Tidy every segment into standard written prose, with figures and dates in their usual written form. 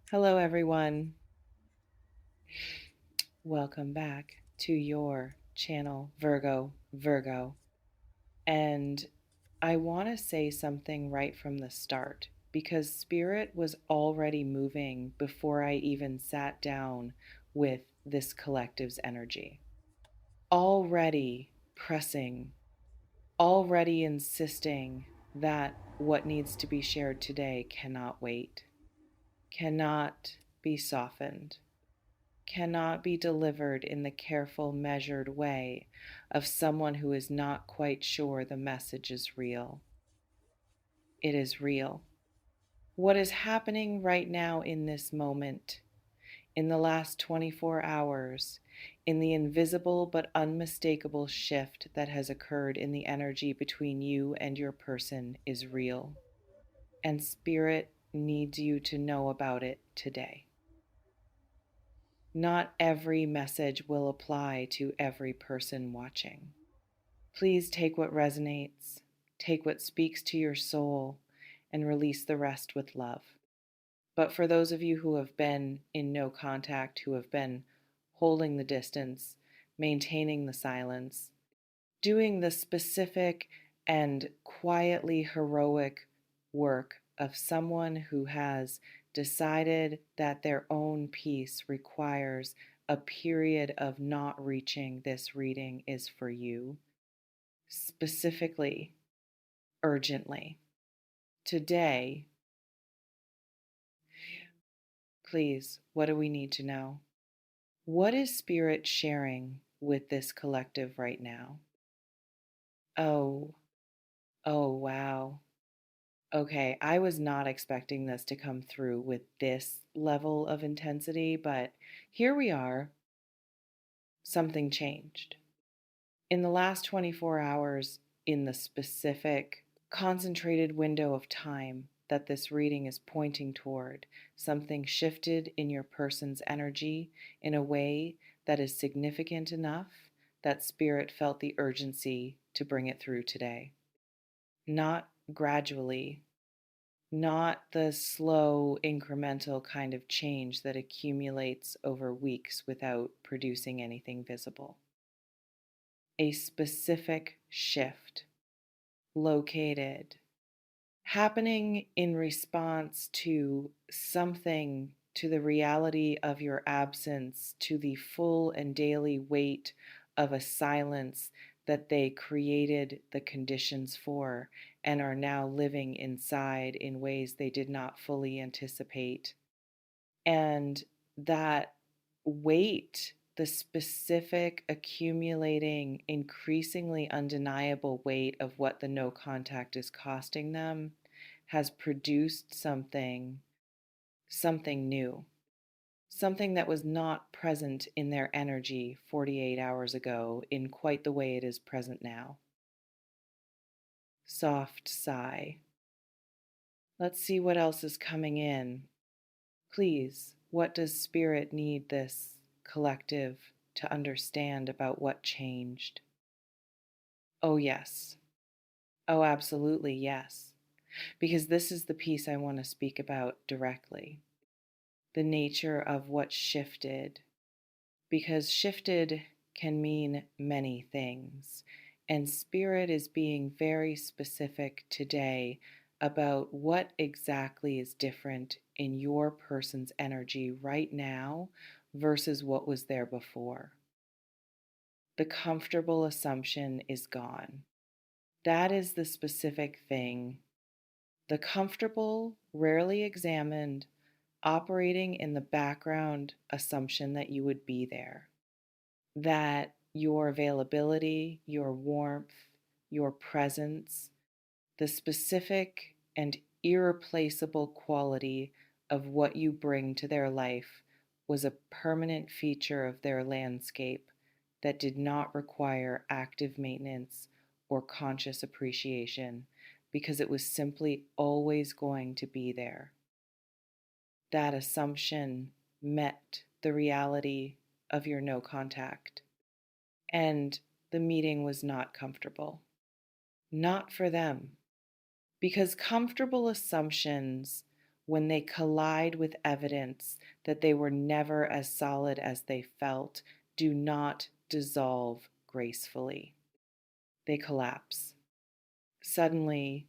Hello, everyone. Welcome back to your channel, Virgo. And I want to say something right from the start because Spirit was already moving before I even sat down with this collective's energy. Already pressing, already insisting that what needs to be shared today cannot wait, cannot be softened, cannot be delivered in the careful, measured way of someone who is not quite sure the message is real. It is real. What is happening right now in this moment, in the last 24 hours, in the invisible but unmistakable shift that has occurred in the energy between you and your person, is real. And Spirit needs you to know about it today. Not every message will apply to every person watching. Please take what resonates, take what speaks to your soul, and release the rest with love. But for those of you who have been in no contact, who have been holding the distance, maintaining the silence, doing the specific and quietly heroic work of someone who has decided that their own peace requires a period of not reaching this reading is for you, specifically, urgently. Today, please, what do we need to know? What is Spirit sharing with this collective right now? Oh, oh, wow. Okay, I was not expecting this to come through with this level of intensity, but here we are. Something changed. In the last 24 hours, in the specific concentrated window of time that this reading is pointing toward, something shifted in your person's energy in a way that is significant enough that Spirit felt the urgency to bring it through today. Not gradually, not the slow, incremental kind of change that accumulates over weeks without producing anything visible. A specific shift located, happening in response to something, to the reality of your absence, to the full and daily weight of a silence that they created the conditions for and are now living inside in ways they did not fully anticipate. And that weight, the specific, accumulating, increasingly undeniable weight of what the no contact is costing them, has produced something new, something that was not present in their energy 48 hours ago in quite the way it is present now. Soft sigh. Let's see what else is coming in. Please, what does Spirit need this collective to understand about what changed? Oh, yes. Oh, absolutely, yes. Because this is the piece I want to speak about directly, the nature of what shifted. Because shifted can mean many things. And Spirit is being very specific today about what exactly is different in your person's energy right now versus what was there before. The comfortable assumption is gone. That is the specific thing. The comfortable, rarely examined, operating in the background assumption that you would be there, that your availability, your warmth, your presence, the specific and irreplaceable quality of what you bring to their life was a permanent feature of their landscape that did not require active maintenance or conscious appreciation because it was simply always going to be there. That assumption met the reality of your no contact, and the meeting was not comfortable. Not for them. Because comfortable assumptions when they collide with evidence that they were never as solid as they felt, do not dissolve gracefully. They collapse. Suddenly,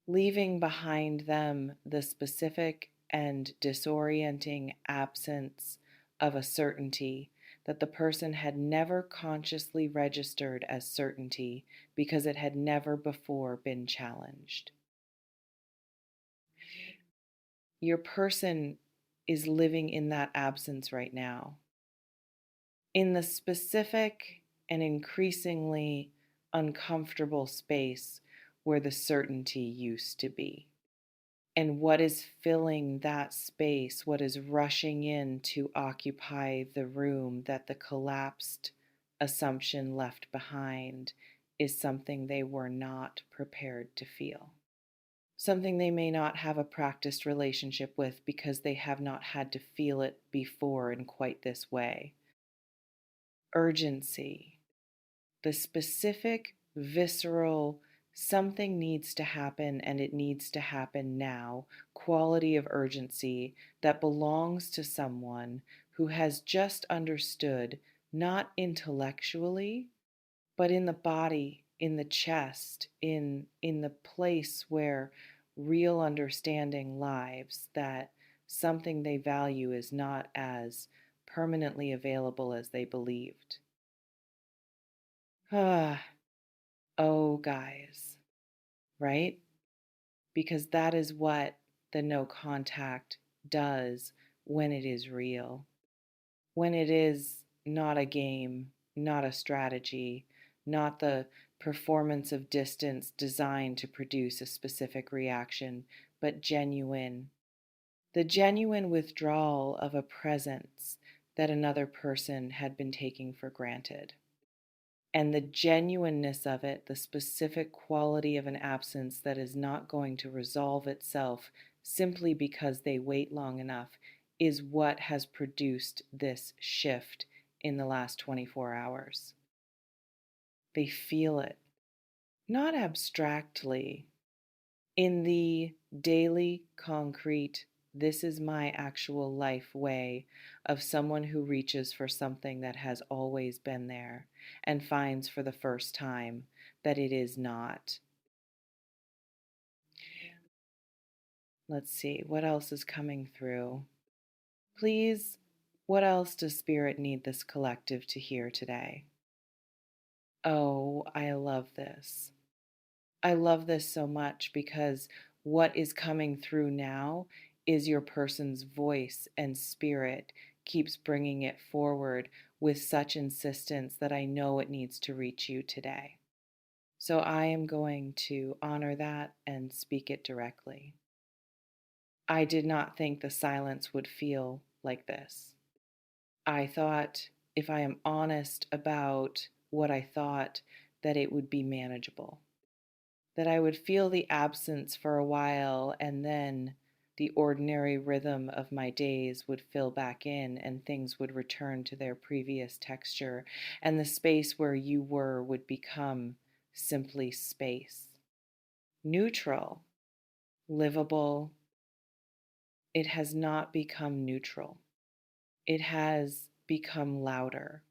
leaving behind them the specific and disorienting absence of a certainty that the person had never consciously registered as certainty because it had never before been challenged. Your person is living in that absence right now, in the specific and increasingly uncomfortable space where the certainty used to be. And what is filling that space, what is rushing in to occupy the room that the collapsed assumption left behind, is something they were not prepared to feel. Something they may not have a practiced relationship with because they have not had to feel it before in quite this way. Urgency, the specific, visceral, something needs to happen and it needs to happen now, quality of urgency that belongs to someone who has just understood, not intellectually, but in the body, in the chest, in the place where real understanding lives, that something they value is not as permanently available as they believed. Ah, oh, guys, right? Because that is what the no contact does when it is real, when it is not a game, not a strategy, not the performance of distance designed to produce a specific reaction, but genuine. The genuine withdrawal of a presence that another person had been taking for granted. And the genuineness of it, the specific quality of an absence that is not going to resolve itself simply because they wait long enough, is what has produced this shift in the last 24 hours. They feel it, not abstractly, in the daily, concrete, this is my actual life way of someone who reaches for something that has always been there and finds for the first time that it is not. Let's see, what else is coming through? Please, what else does Spirit need this collective to hear today? Oh, I love this. I love this so much because what is coming through now is your person's voice, and Spirit keeps bringing it forward with such insistence that I know it needs to reach you today. So I am going to honor that and speak it directly. I did not think the silence would feel like this. I thought, if I am honest about what I thought, that it would be manageable, that I would feel the absence for a while and then the ordinary rhythm of my days would fill back in and things would return to their previous texture, and the space where you were would become simply space. Neutral, livable. It has not become neutral. It has become louder.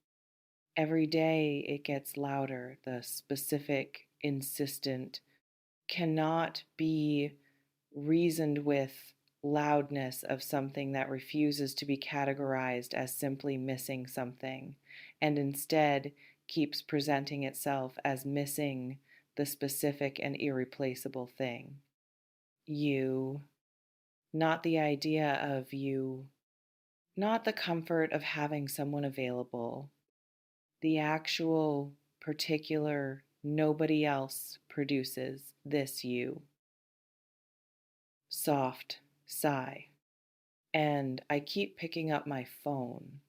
Every day it gets louder. The specific, insistent, cannot be reasoned with loudness of something that refuses to be categorized as simply missing something, and instead keeps presenting itself as missing the specific and irreplaceable thing. You, not the idea of you, not the comfort of having someone available, the actual particular nobody else produces this you. Soft sigh. And I keep picking up my phone.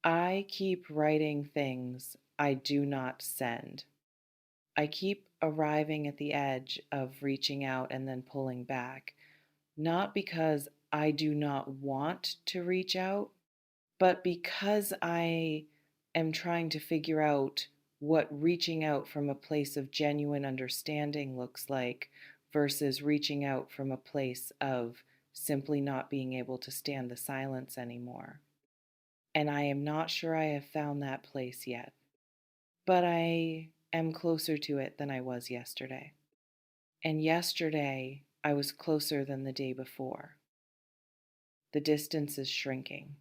I keep writing things I do not send. I keep arriving at the edge of reaching out and then pulling back, not because I do not want to reach out, but because I am trying to figure out what reaching out from a place of genuine understanding looks like versus reaching out from a place of simply not being able to stand the silence anymore. And I am not sure I have found that place yet, but I am closer to it than I was yesterday. And yesterday, I was closer than the day before. The distance is shrinking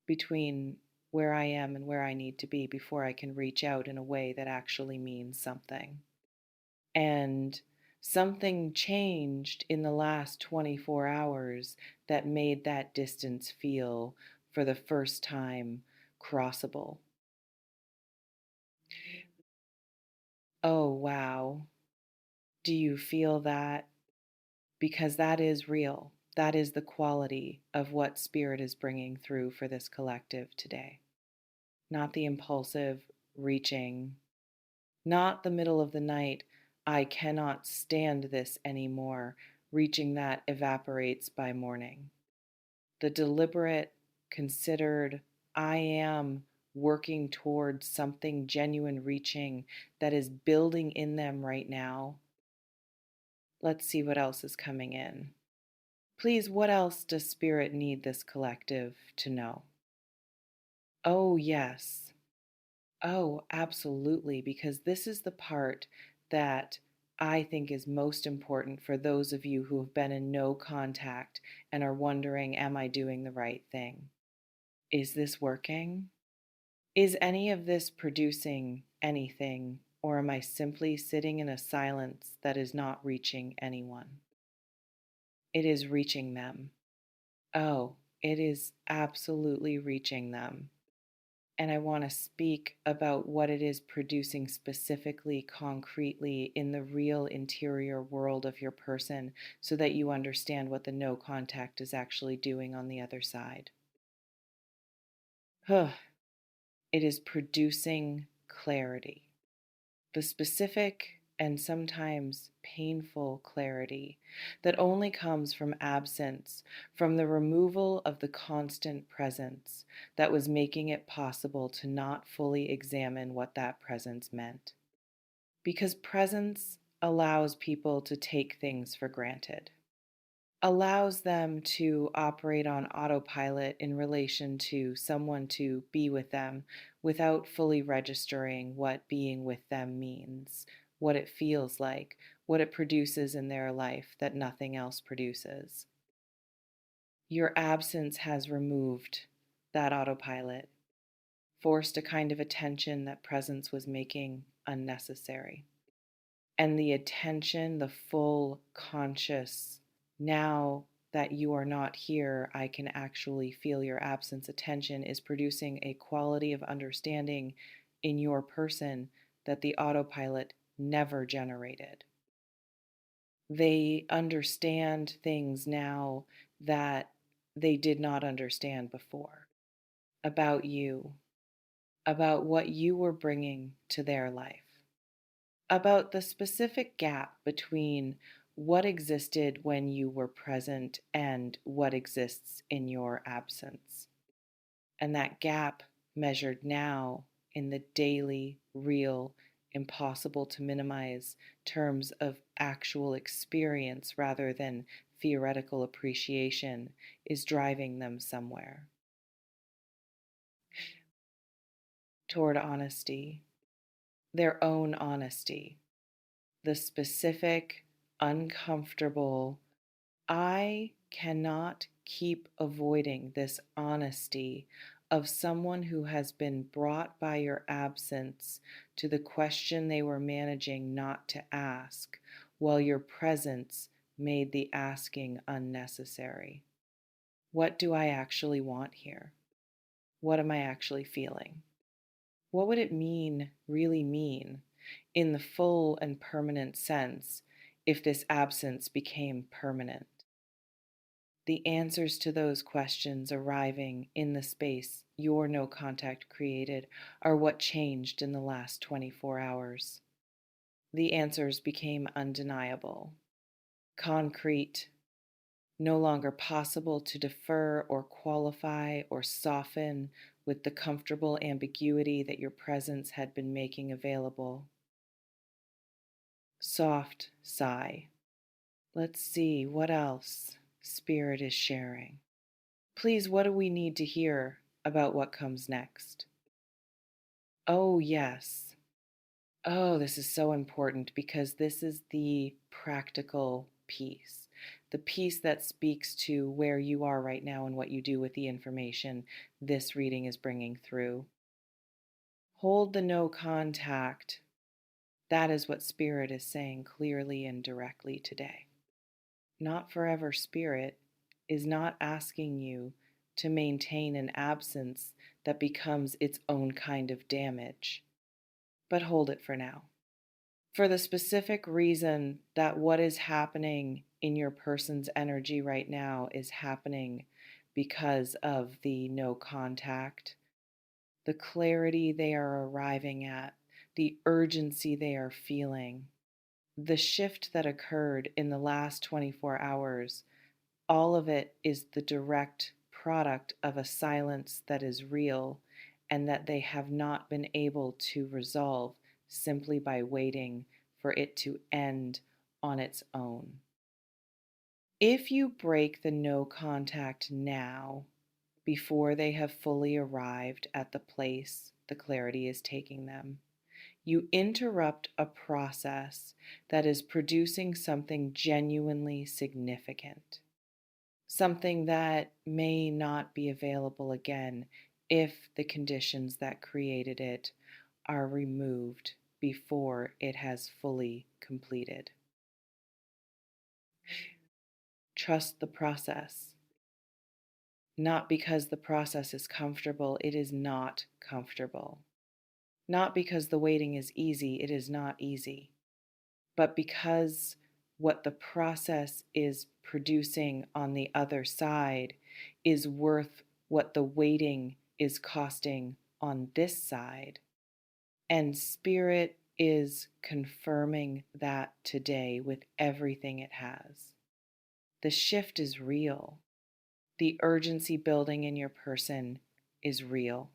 between where I am and where I need to be before I can reach out in a way that actually means something. And something changed in the last 24 hours that made that distance feel, for the first time, crossable. Oh, wow. Do you feel that? Because that is real. That is the quality of what Spirit is bringing through for this collective today. Not the impulsive reaching, not the middle of the night, I cannot stand this anymore, reaching that evaporates by morning. The deliberate, considered, I am working towards something genuine reaching that is building in them right now. Let's see what else is coming in. Please, what else does Spirit need this collective to know? Oh, yes. Oh, absolutely, because this is the part that I think is most important for those of you who have been in no contact and are wondering, am I doing the right thing? Is this working? Is any of this producing anything, or am I simply sitting in a silence that is not reaching anyone? It is reaching them. Oh, it is absolutely reaching them. And I want to speak about what it is producing specifically, concretely in the real interior world of your person so that you understand what the no contact is actually doing on the other side. It is producing clarity. The specific and sometimes painful clarity that only comes from absence, from the removal of the constant presence that was making it possible to not fully examine what that presence meant. Because presence allows people to take things for granted, allows them to operate on autopilot in relation to someone to be with them without fully registering what being with them means, what it feels like, what it produces in their life that nothing else produces. Your absence has removed that autopilot, forced a kind of attention that presence was making unnecessary. And the attention, the full conscious, now that you are not here, I can actually feel your absence attention is producing a quality of understanding in your person that the autopilot never generated. They understand things now that they did not understand before about you, about what you were bringing to their life, about the specific gap between what existed when you were present and what exists in your absence. And that gap measured now in the daily, real, impossible to minimize terms of actual experience rather than theoretical appreciation is driving them somewhere toward honesty, their own honesty, the specific, uncomfortable, I cannot keep avoiding this honesty of someone who has been brought by your absence to the question they were managing not to ask, while your presence made the asking unnecessary. What do I actually want here? What am I actually feeling? What would it really mean, in the full and permanent sense, if this absence became permanent? The answers to those questions arriving in the space your no contact created are what changed in the last 24 hours. The answers became undeniable, concrete, no longer possible to defer or qualify or soften with the comfortable ambiguity that your presence had been making available. Soft sigh. Let's see, what else? Spirit is sharing? Please, what do we need to hear about what comes next? Oh, yes. Oh, this is so important because this is the practical piece, the piece that speaks to where you are right now and what you do with the information this reading is bringing through. Hold the no contact. That is what Spirit is saying clearly and directly today. Not forever Spirit is not asking you to maintain an absence that becomes its own kind of damage, but hold it for now. For the specific reason that what is happening in your person's energy right now is happening because of the no contact, the clarity they are arriving at, the urgency they are feeling, the shift that occurred in the last 24 hours, all of it is the direct product of a silence that is real and that they have not been able to resolve simply by waiting for it to end on its own. If you break the no contact now, before they have fully arrived at the place the clarity is taking them, you interrupt a process that is producing something genuinely significant, something that may not be available again if the conditions that created it are removed before it has fully completed. Trust the process. Not because the process is comfortable, it is not comfortable. Not because the waiting is easy, it is not easy. But because what the process is producing on the other side is worth what the waiting is costing on this side. And Spirit is confirming that today with everything it has. The shift is real. The urgency building in your person is real.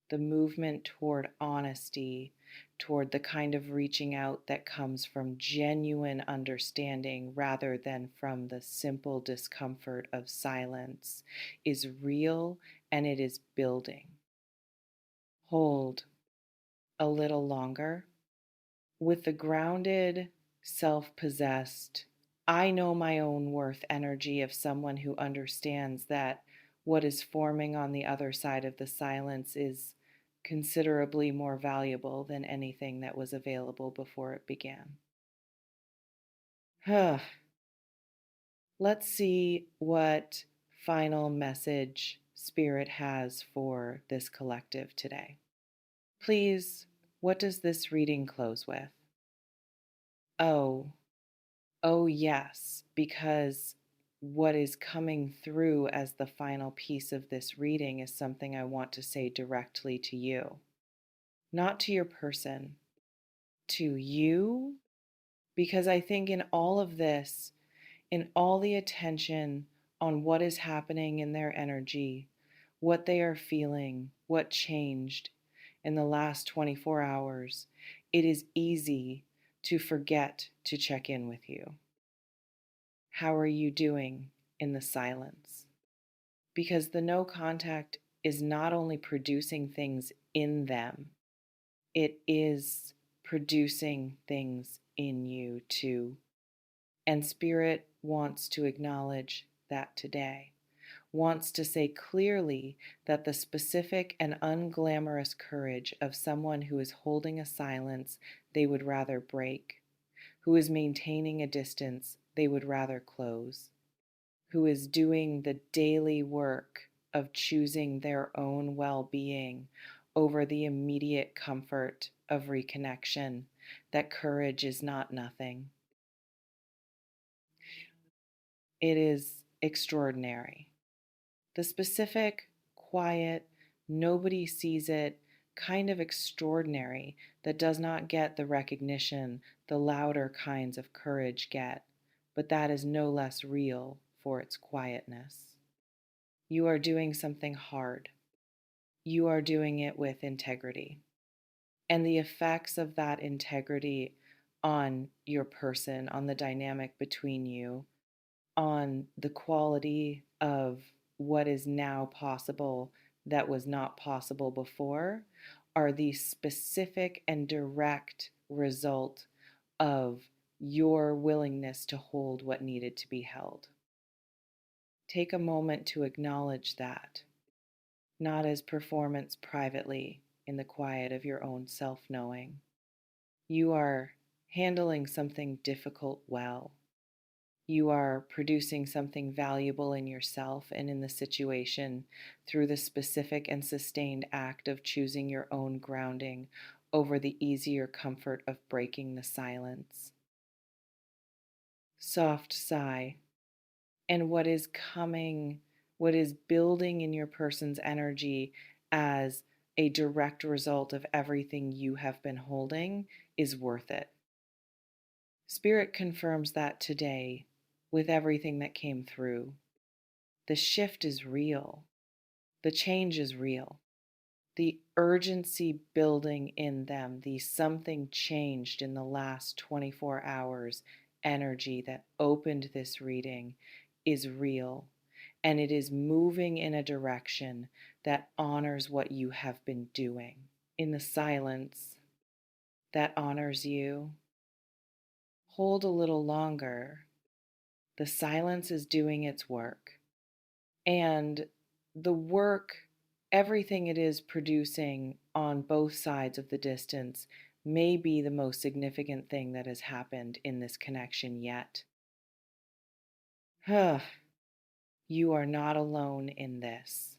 The movement toward honesty, toward the kind of reaching out that comes from genuine understanding rather than from the simple discomfort of silence, is real and it is building. Hold a little longer with the grounded, self possessed, I know my own worth energy of someone who understands that what is forming on the other side of the silence is considerably more valuable than anything that was available before it began. Let's see what final message Spirit has for this collective today. Please, what does this reading close with? Oh, Oh, yes, because what is coming through as the final piece of this reading is something I want to say directly to you, not to your person, to you, because I think in all of this, in all the attention on what is happening in their energy, what they are feeling, what changed in the last 24 hours, it is easy to forget to check in with you. How are you doing in the silence? Because the no contact is not only producing things in them, it is producing things in you too. And Spirit wants to acknowledge that today, wants to say clearly that the specific and unglamorous courage of someone who is holding a silence they would rather break, who is maintaining a distance they would rather close, who is doing the daily work of choosing their own well being over the immediate comfort of reconnection, that courage is not nothing. It is extraordinary. The specific, quiet, nobody sees it, kind of extraordinary that does not get the recognition the louder kinds of courage get, but that is no less real for its quietness. You are doing something hard. You are doing it with integrity. And the effects of that integrity on your person, on the dynamic between you, on the quality of what is now possible that was not possible before are the specific and direct result of your willingness to hold what needed to be held. Take a moment to acknowledge that, not as performance privately in the quiet of your own self knowing. You are handling something difficult well. You are producing something valuable in yourself and in the situation through the specific and sustained act of choosing your own grounding over the easier comfort of breaking the silence. Soft sigh. And what is coming, what is building in your person's energy as a direct result of everything you have been holding is worth it. Spirit confirms that today with everything that came through. The shift is real. The change is real. The urgency building in them, the something changed in the last 24 hours energy that opened this reading is real. And it is moving in a direction that honors what you have been doing. In the silence that honors you, hold a little longer. The silence is doing its work. And the work, everything it is producing on both sides of the distance, may be the most significant thing that has happened in this connection yet. You are not alone in this.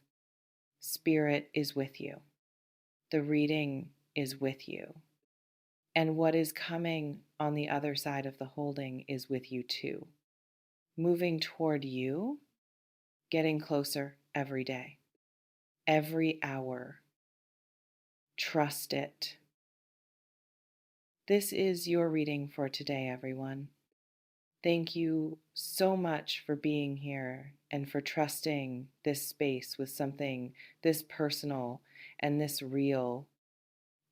Spirit is with you. The reading is with you. And what is coming on the other side of the holding is with you too. Moving toward you, getting closer every day, every hour. Trust it. This is your reading for today, everyone. Thank you so much for being here and for trusting this space with something this personal and this real.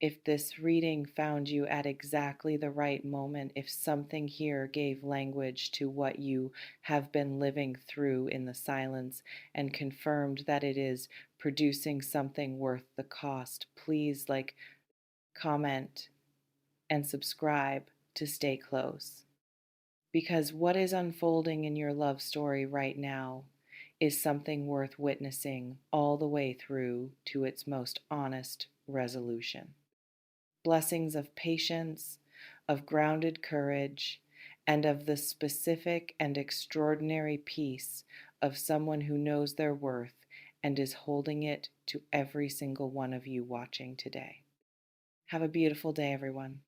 If this reading found you at exactly the right moment, if something here gave language to what you have been living through in the silence and confirmed that it is producing something worth the cost, please comment, and subscribe to stay close. Because what is unfolding in your love story right now is something worth witnessing all the way through to its most honest resolution. Blessings of patience, of grounded courage, and of the specific and extraordinary peace of someone who knows their worth and is holding it to every single one of you watching today. Have a beautiful day, everyone.